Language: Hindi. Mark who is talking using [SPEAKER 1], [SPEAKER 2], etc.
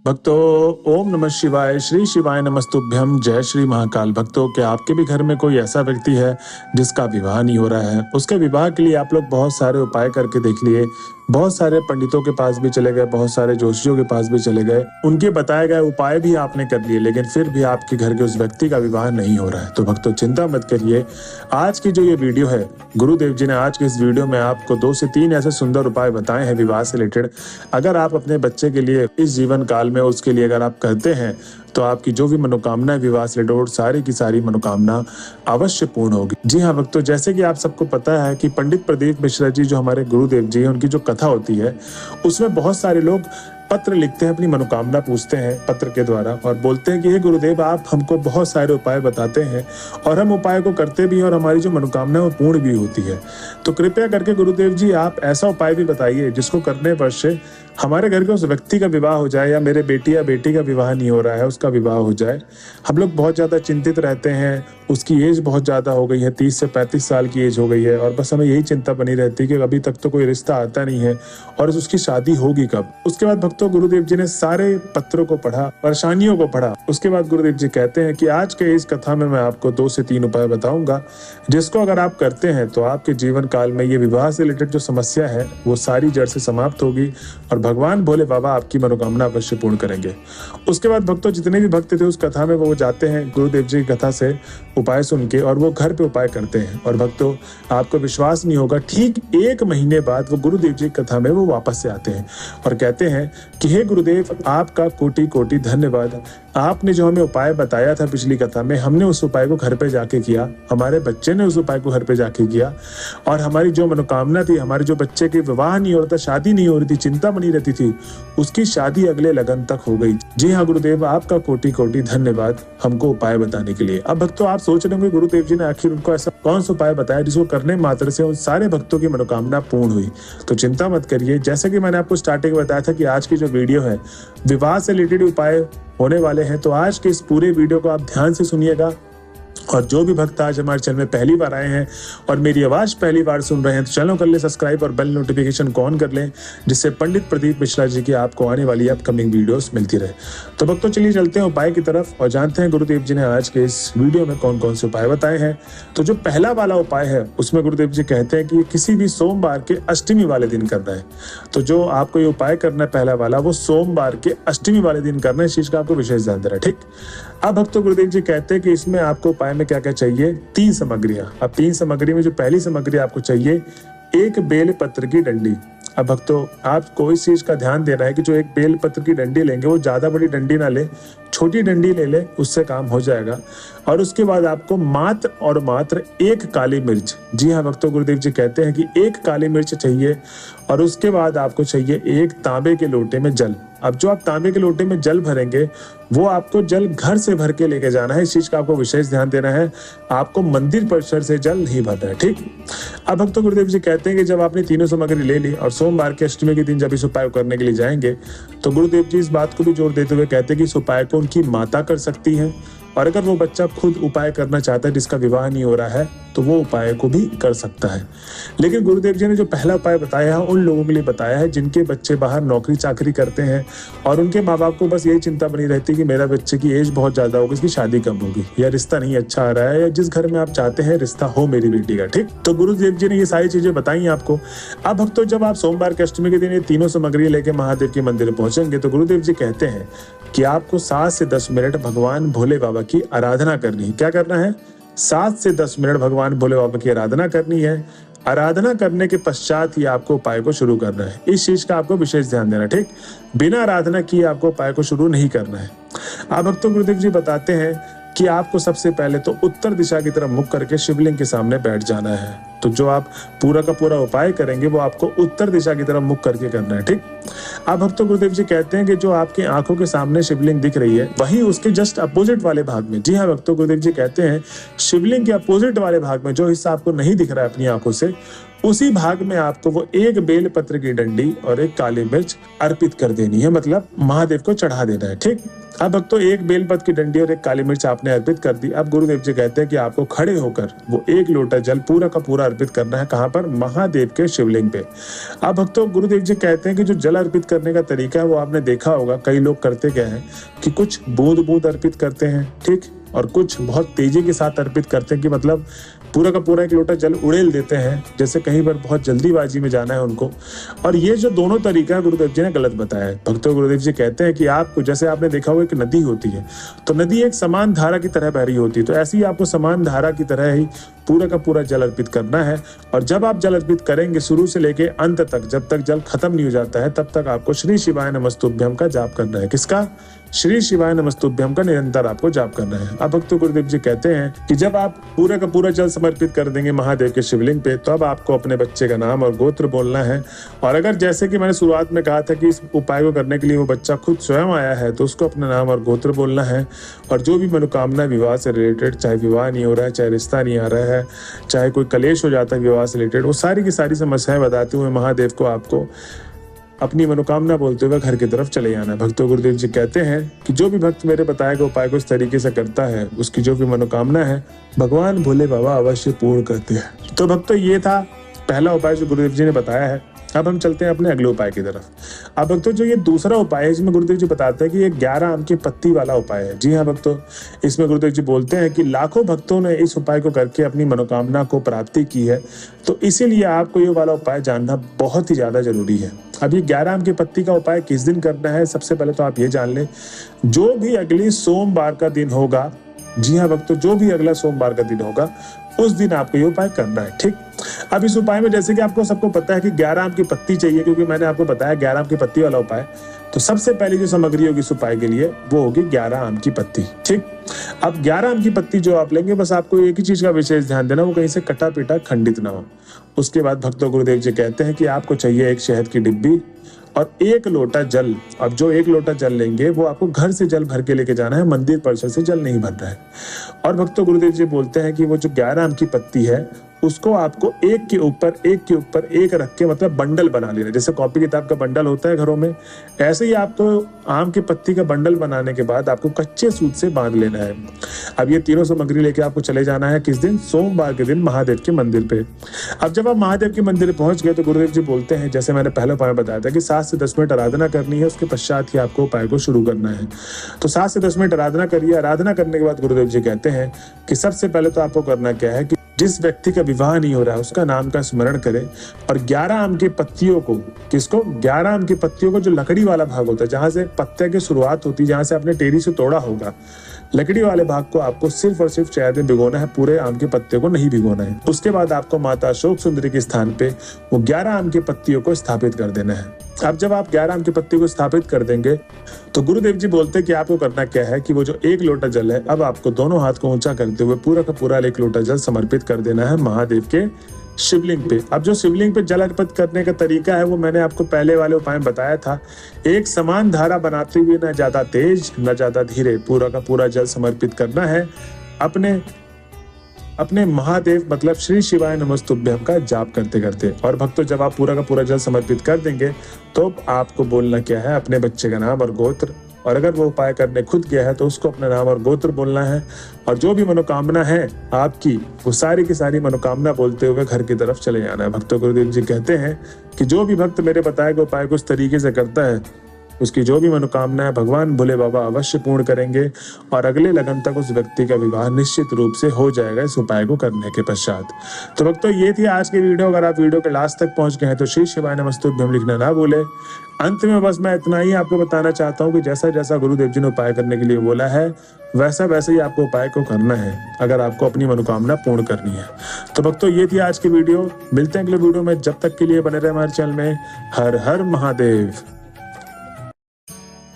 [SPEAKER 1] भक्तों, ओम नमः शिवाय, श्री शिवाय नमस्तुभ्यम, जय श्री महाकाल। भक्तों, क्या आपके भी घर में कोई ऐसा व्यक्ति है जिसका विवाह नहीं हो रहा है? उसके विवाह के लिए आप लोग बहुत सारे उपाय करके देख लिए, बहुत सारे पंडितों के पास भी चले गए, बहुत सारे ज्योतिषियों के पास भी चले गए, उनके बताए गए उपाय भी आपने कर लिए, लेकिन फिर भी आपके घर के उस व्यक्ति का विवाह नहीं हो रहा है। तो भक्तों, चिंता मत करिए। आज की जो ये वीडियो है, गुरुदेव जी ने आज के इस वीडियो में आपको 2 से 3 ऐसे सुंदर उपाय बताए हैं विवाह से रिलेटेड। अगर आप अपने बच्चे के लिए इस जीवन काल में उसके लिए अगर आप करते हैं तो आपकी जो भी मनोकामना है विवाह से रिलेटेड, सारी की सारी मनोकामना अवश्य पूर्ण होगी। जी हाँ भक्तों, जैसे कि आप सबको पता है कि पंडित प्रदीप मिश्रा जी जो हमारे गुरुदेव जी हैं, उनकी जो कथा होती है उसमें बहुत सारे लोग पत्र लिखते हैं, अपनी मनोकामना पूछते हैं पत्र के द्वारा और बोलते हैं कि हे गुरुदेव, आप हमको बहुत सारे उपाय बताते हैं और हम उपाय को करते भी हैं और हमारी जो मनोकामना है वो पूर्ण भी होती है। तो कृपया करके गुरुदेव जी आप ऐसा उपाय भी बताइए जिसको करने पर से हमारे घर के उस व्यक्ति का विवाह हो जाए, या मेरे बेटी या बेटी का विवाह नहीं हो रहा है उसका विवाह हो जाए। हम लोग बहुत ज़्यादा चिंतित रहते हैं, उसकी एज बहुत ज़्यादा हो गई है, 30 से 35 साल की एज हो गई है और बस हमें यही चिंता बनी रहती है कि अभी तक तो कोई रिश्ता आता नहीं है और उसकी शादी होगी कब। उसके बाद भक्तों, गुरुदेव जी ने सारे पत्रों को पढ़ा, परेशानियों को पढ़ा। उसके बाद गुरुदेव जी कहते हैं कि आज के इस कथा में मैं आपको 2 से 3 उपाय बताऊंगा जिसको अगर आप करते हैं तो आपके जीवन काल में ये विवाह से रिलेटेड जो समस्या है वो सारी जड़ से समाप्त होगी और भगवान भोले बाबा आपकी मनोकामना अवश्य पूर्ण करेंगे। उसके बाद भक्तों, जितने भी भक्त थे उस कथा में वो जाते हैं गुरुदेव जी की कथा से उपाय सुन के और वो घर पे उपाय करते हैं। और भक्तों, आपको विश्वास नहीं होगा, ठीक 1 महीने बाद वो गुरुदेव जी की कथा में वो वापस से आते हैं और कहते हैं कि हे गुरुदेव, आपका कोटि कोटि धन्यवाद। आपने जो हमें उपाय बताया था पिछली कथा में, हमने उस उपाय को घर पे जाके किया, हमारे बच्चे ने उस उपाय को घर पे जाके किया और हमारी जो मनोकामना थी, हमारे जो बच्चे के विवाह नहीं हो रहा था, शादी नहीं हो रही थी, चिंता बनी रहती थी, उसकी शादी अगले लगन तक हो गई। जी हाँ गुरुदेव, आपका कोटि कोटि धन्यवाद हमको उपाय बताने के लिए। अब भक्तों, आप सोच रहे होंगे गुरुदेव जी ने आखिर उनको ऐसा कौन सा उपाय बताया जिसको करने मात्र से उन सारे भक्तों की मनोकामना पूर्ण हुई। तो चिंता मत करिए, जैसे कि मैंने आपको स्टार्टिंग में बताया था कि आज की जो वीडियो है विवाह से रिलेटेड उपाय होने वाले हैं, तो आज के इस पूरे वीडियो को आप ध्यान से सुनिएगा। और जो भी भक्त आज हमारे चैनल में पहली बार आए हैं और मेरी आवाज पहली बार सुन रहे हैं तो चैनल कर ले सब्सक्राइब और बेल नोटिफिकेशन को ऑन कर लें, जिससे पंडित प्रदीप मिश्रा जी की आपको आने वाली अपकमिंग वीडियोस मिलती रहे। तो भक्तों, चलिए चलते हैं उपाय की तरफ और जानते हैं गुरुदेव जी ने आज के इस वीडियो में कौन कौन से उपाय बताए हैं। तो जो पहला वाला उपाय है उसमें गुरुदेव जी कहते हैं कि किसी भी सोमवार के अष्टमी वाले दिन करना है। तो जो आपको ये उपाय करना है पहला वाला, वो सोमवार के अष्टमी वाले दिन करना है। इस चीज का आपको विशेष ध्यान देना है, ठीक। अब भक्तों, गुरुदेव जी कहते हैं कि इसमें आपको उपाय में क्या क्या चाहिए, 3 सामग्रियां। अब 3 सामग्री में जो पहली सामग्री आपको चाहिए, 1 बेल पत्र की डंडी। अब भक्तों, आपको इस चीज का ध्यान देना है कि जो 1 बेल पत्र की डंडी लेंगे वो ज्यादा बड़ी डंडी ना ले, छोटी डंडी ले ले, उससे काम हो जाएगा। और उसके बाद आपको मात्र और मात्र 1 काली मिर्च। जी हाँ भक्तों, गुरुदेव जी कहते हैं कि 1 काली मिर्च चाहिए और उसके बाद आपको चाहिए 1 तांबे के लोटे में जल। अब जो आप तांबे के लोटे में जल भरेंगे वो आपको जल घर से भर के लेके जाना है। इस चीज का आपको विशेष ध्यान देना है, आपको मंदिर परिसर से जल नहीं भरना है, ठीक। अब भक्तों, गुरुदेव जी कहते हैं कि जब आपने तीनों सामग्री ले ली और सोमवार के अष्टमी के दिन जब इस उपाय करने के लिए जाएंगे तो गुरुदेव जी इस बात को भी जोर देते हुए कहते हैं कि इस उपाय को उनकी माता कर सकती है और अगर वो बच्चा खुद उपाय करना चाहता है जिसका विवाह नहीं हो रहा है तो वो उपाय को भी कर सकता है। लेकिन गुरुदेव जी ने जो पहला उपाय बताया है उन लोगों के लिए बताया है जिनके बच्चे बाहर नौकरी चाकरी करते हैं और उनके माँ बाप को बस यही चिंता बनी रहती है कि मेरा बच्चे की एज बहुत ज्यादा होगी, इसकी शादी कब होगी, या रिश्ता नहीं अच्छा आ रहा है, या जिस घर में आप चाहते हैं रिश्ता हो मेरी बेटी का, ठीक। तो गुरुदेव जी ने ये सारी चीजें बताई आपको। अब भक्तों, जब आप सोमवार के अष्टमी के दिन ये तीनों सामग्री लेके महादेव के मंदिर पहुंचेंगे तो गुरुदेव जी कहते हैं कि आपको 7 से 10 मिनट भगवान भोले बाबा की आराधना करनी है। क्या करना है? 7 से 10 मिनट भगवान भोले बाबा की आराधना करनी है। आराधना करने के पश्चात ही आपको उपाय को शुरू करना है। इस चीज का आपको विशेष ध्यान देना, ठीक। बिना आराधना किए आपको उपाय को शुरू नहीं करना है। अब भक्तों, गुरुदेव जी बताते हैं कि आपको सबसे पहले तो उत्तर दिशा की तरफ मुख करके शिवलिंग के सामने बैठ जाना है। तो जो आप पूरा का पूरा उपाय करेंगे वो आपको उत्तर दिशा की तरफ मुख करके करना है, ठीक। अब भक्तों, गुरुदेव जी कहते हैं कि जो आपकी आंखों के सामने शिवलिंग दिख रही है वहीं उसके जस्ट अपोजिट वाले भाग में, जी हाँ भक्तों, गुरुदेव जी कहते हैं शिवलिंग के अपोजिट वाले भाग में जो हिस्सा आपको नहीं दिख रहा है अपनी आंखों से, उसी भाग में आपको वो एक बेल पत्र की डंडी और एक काली मिर्च अर्पित कर देनी है, मतलब महादेव को चढ़ा देना है। ठीक, अब भक्तों एक बेलपत्र की डंडी और एक काली मिर्च आपने अर्पित कर दी। अब गुरुदेव जी कहते हैं कि आपको खड़े होकर वो एक लोटा जल पूरा का पूरा अर्पित करना है। कहाँ पर? महादेव के शिवलिंग पे। अब भक्तों गुरुदेव जी कहते हैं कि जो जल अर्पित करने का तरीका है वो आपने देखा होगा, कई लोग करते क्या है कि कुछ बूंद बूंद अर्पित करते हैं, ठीक, और कुछ बहुत तेजी के साथ अर्पित करते हैं कि मतलब पूरा का पूरा एक लोटा जल उड़ेल देते हैं, जैसे कहीं पर बहुत जल्दीबाजी में जाना है उनको। और ये जो दोनों तरीका है गुरुदेव जी ने गलत बताया है। भक्तों गुरुदेव जी कहते हैं कि आपको, जैसे आपने देखा होगा कि नदी होती है तो नदी एक समान धारा की तरह बह रही होती है, तो ऐसे ही आपको समान धारा की तरह ही पूरा का पूरा जल अर्पित करना है। और जब आप जल अर्पित करेंगे शुरू से लेके अंत तक, जब तक जल खत्म नहीं हो जाता है तब तक आपको श्री शिवाय नमस्तुभ्यम का जाप करना है। किसका? श्री शिवाय नमस्तुभ्यम का निरंतर आपको जाप करना है। अब भक्तों गुरुदेव जी कहते हैं कि जब आप पूरा का पूरा जल समर्पित कर देंगे महादेव के शिवलिंग पे, तो अब आपको अपने बच्चे का नाम और गोत्र बोलना है। और अगर जैसे कि मैंने शुरुआत में कहा था कि इस उपाय को करने के लिए वो बच्चा खुद स्वयं आया है, तो उसको अपना नाम और गोत्र बोलना है। और जो भी मनोकामना विवाह से रिलेटेड, चाहे विवाह नहीं हो रहा है, चाहे रिश्ता नहीं आ रहा है, चाहे कोई कलेश हो जाता है विवाह से रिलेटेड, वो सारी की सारी समस्याएं बताते हुए महादेव को आपको अपनी मनोकामना बोलते हुए घर की तरफ चले जाना है। भक्तों गुरुदेव जी कहते हैं कि जो भी भक्त मेरे बताए गए उपाय को इस तरीके से करता है, उसकी जो भी मनोकामना है भगवान भोले बाबा अवश्य पूर्ण करते हैं। तो भक्तों ये था पहला उपाय जो गुरुदेव जी ने बताया है। अब हम चलते हैं अपने अगले उपाय की तरफ। अब भक्तों जो ये दूसरा उपाय है, इसमें गुरुदेव जी बताते हैं कि ये 11 आम की पत्ती वाला उपाय है। जी हाँ भक्तों, इसमें गुरुदेव जी बोलते हैं कि लाखों भक्तों ने इस उपाय को करके अपनी मनोकामना को प्राप्ति की है, तो इसीलिए आपको ये वाला उपाय जानना बहुत ही ज्यादा जरूरी है। अब ये 11 आम की पत्ती का उपाय किस दिन करना है, सबसे पहले तो आप ये जान लें, जो भी अगली सोमवार का दिन होगा, जी हाँ भक्तों, जो भी अगला सोमवार का दिन होगा उस दिन आपको ये उपाय करना है। ठीक, अब इस उपाय में जैसे कि आपको सबको पता है कि 11 आम की पत्ती चाहिए, क्योंकि मैंने आपको बताया 11 आम की पत्ती वाला उपाय। तो सबसे पहले जो सामग्री होगी इस उपाय के लिए वो होगी 11 आम की पत्ती। ठीक, अब 11 आम की पत्ती जो आप लेंगे, बस आपको एक ही चीज का विशेष ध्यान देना, वो कहीं से कटा पीटा खंडित ना हो। उसके बाद भक्तों गुरुदेव जी कहते हैं कि आपको चाहिए एक शहद की डिब्बी और एक लोटा जल। अब जो एक लोटा जल लेंगे वो आपको घर से जल भर के लेके जाना है, मंदिर परिसर से जल नहीं भर रहा है। और भक्तों गुरुदेव जी बोलते हैं कि वो जो 11 आम की पत्ती है उसको आपको एक के ऊपर एक रख के, मतलब बंडल बना लेना, जैसे कॉपी किताब का बंडल होता है घरों में, ऐसे ही आपको आम की पत्ती का बंडल बनाने के बाद आपको कच्चे सूत से बांध लेना है। अब ये तीनों सामग्री लेके आपको चले जाना है किस दिन? सोमवार के दिन महादेव के मंदिर पे। अब जब आप महादेव के मंदिर पहुंच गए तो गुरुदेव जी बोलते हैं, जैसे मैंने पहले उपाय बताया था कि 7 से 10 मिनट आराधना करनी है, उसके पश्चात ही आपको उपाय को शुरू करना है। तो 7 से 10 मिनट आराधना करिए। आराधना करने के बाद गुरुदेव जी कहते हैं कि सबसे पहले तो आपको करना क्या है कि जिस व्यक्ति का विवाह नहीं हो रहा है उसका नाम का स्मरण करें और 11 आम की पत्तियों को, किसको? 11 आम की पत्तियों को, जो लकड़ी वाला भाग होता है, जहां से पत्ते की शुरुआत होती है, जहां से आपने टेरी से तोड़ा होगा, लकड़ी वाले भाग को आपको सिर्फ और सिर्फ शहद में भिगोना है, पूरे आम के पत्ते को नहीं भिगोना है। उसके बाद आपको माता अशोक सुंदरी के स्थान पे वो 11 आम की पत्तियों को स्थापित कर देना है। अब जब आप 11 आम की पत्ती को स्थापित कर देंगे तो गुरुदेव जी बोलते हैं कि आपको करना क्या है कि वो जो एक लोटा जल है, अब आपको दोनों हाथ को ऊंचा करते हुए पूरा का पूरा एक लोटा जल समर्पित कर देना है महादेव के शिवलिंग पे। अब जो शिवलिंग पे जल अर्पित करने का तरीका है वो मैंने आपको पहले वाले उपाय में बताया था। एक समान धारा बनाते हुए, न ज्यादा तेज न ज्यादा धीरे, पूरा का पूरा जल समर्पित करना है अपने महादेव, मतलब श्री शिवाय नमस्तुभ्यम का जाप करते करते। और भक्तों जब आप पूरा का पूरा जल समर्पित कर देंगे तो आपको बोलना क्या है? अपने बच्चे का नाम और गोत्र। और अगर वो उपाय करने खुद गया है तो उसको अपना नाम और गोत्र बोलना है। और जो भी मनोकामना है आपकी, वो सारी की सारी मनोकामना बोलते हुए घर की तरफ चले जाना है। भक्तों गुरुदेव जी कहते हैं कि जो भी भक्त मेरे बताए गए उपाय को इस तरीके से करता है, उसकी जो भी मनोकामना है भगवान भोले बाबा अवश्य पूर्ण करेंगे और अगले लगन तक उस व्यक्ति का विवाह निश्चित रूप से हो जाएगा इस उपाय को करने के पश्चात। तो भक्तों ये थी आज की वीडियो। अगर आप वीडियो के लास्ट तक पहुंच गए हैं तो श्री शिवाय नमस्तुभ्यम लिखना ना भूले। अंत में बस मैं इतना ही आपको बताना चाहता हूँ कि जैसा जैसा गुरुदेव जी ने उपाय करने के लिए बोला है वैसा वैसे ही आपको उपाय को करना है, अगर आपको अपनी मनोकामना पूर्ण करनी है। तो भक्तों ये थी आज की वीडियो। मिलते हैं अगले वीडियो में, जब तक के लिए बने रहे हमारे चैनल में। हर हर महादेव।